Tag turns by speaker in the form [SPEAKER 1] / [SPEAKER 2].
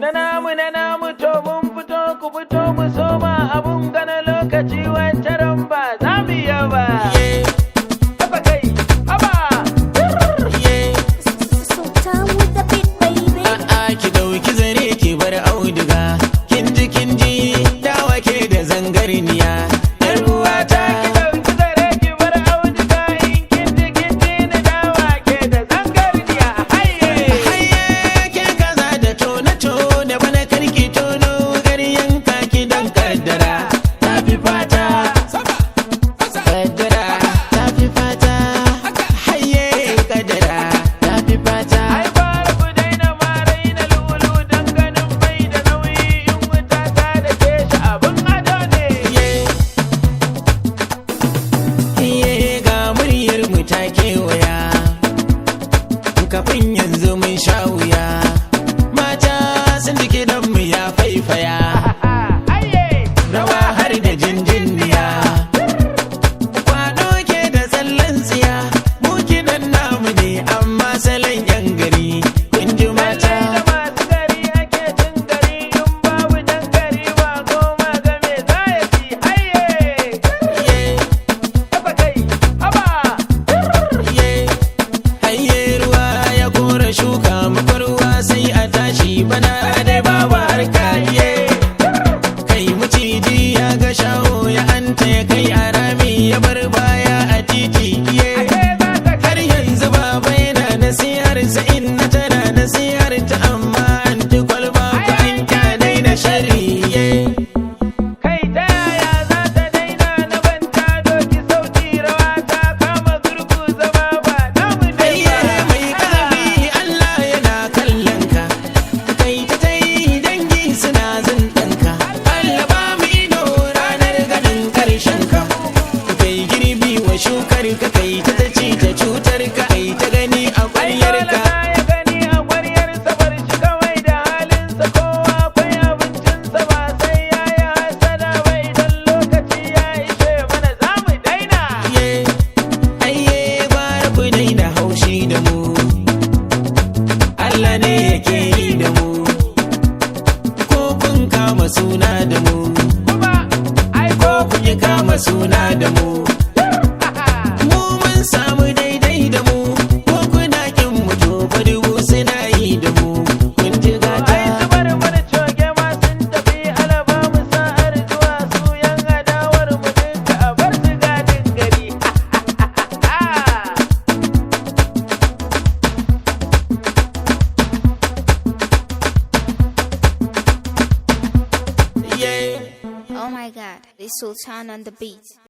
[SPEAKER 1] Na namu to mun fito ku fito mu soma abun gana lokaci wancan ba za mu yi ba. Haba kai, haba.
[SPEAKER 2] Sultan with the beat, baby.
[SPEAKER 3] A'a ki dauki zare ki bar auduga. Kinji dawa ke da zangarniya. Yar uwata
[SPEAKER 1] Ki dauki zare ki bar auduga in kinji ni dawa ke da zangarniya.
[SPEAKER 3] Hayye ke kaza da tone bana karki tono garyan kaki dan kaddara ta fi fata kaddara ta fi fata hayye kaddara ta fi fata
[SPEAKER 1] Ai fara ku daina ma raina lulu dan ganin bai da nauyi in wuta ta da ke shi abun ado ne.
[SPEAKER 3] Iye ga muryar mu ta kewaya kafin yanzu mun sha wuya mata sun jike dan mu ya faifaya rawa har da jinjinniya kwado ke da tsallan tsiya mu kidan namu ne amma salon yan gari kun ji mata
[SPEAKER 1] Da masu gari ake cin gari in babu dan gari ba goma ga me za ya ci hayye. Haba kai, haba.
[SPEAKER 3] hayye ruwa ya kora shuka muka ruwa sai a tashi bana dai babu harka kai maciji ya ga shaho ya anta ya kai a rami ya bar baya a titi har yanzu baba yana nasihar sa inna tana nasihar ta amma an ti kwalba ko an kyanai na sharri
[SPEAKER 1] Kai ta yaya za ta daina na banta doki sauti rawa ta kama gurgu zama ba namu ne
[SPEAKER 3] Ayye
[SPEAKER 1] ba.
[SPEAKER 3] mai ƙarfi Allah yana kallon ka kai ta yi dangi suna zindanka Allah ba mu ido ranar ganin ƙarshen ka kai girbi wa shukar ka kai ta ci ta cutar ka kai ta gani a ƙwaryar ka
[SPEAKER 1] ya gani a ƙwaryarsa bar shi kawai da halinsa kowa akwai abincinsa ba sai ya yi hasada ba idan lokaci ya ishe mana za mu daina.
[SPEAKER 3] ayye gwara ku daina haushi da mu Allah ne yake yi da mu ko kun kama suna da mu
[SPEAKER 1] Kuma ai
[SPEAKER 3] ko kun yi kama suna da mu mu mun samu daidai da mu ko kuna kin mu to fa dubu suna yi da mu kun ji gata
[SPEAKER 1] ai zubar mana coge ma sun tafi alaba mu sa'ar zuwa su yan adawar mu dinka a bar su gadin gari.
[SPEAKER 3] yeah
[SPEAKER 2] Oh my god, the Sultan on the beat.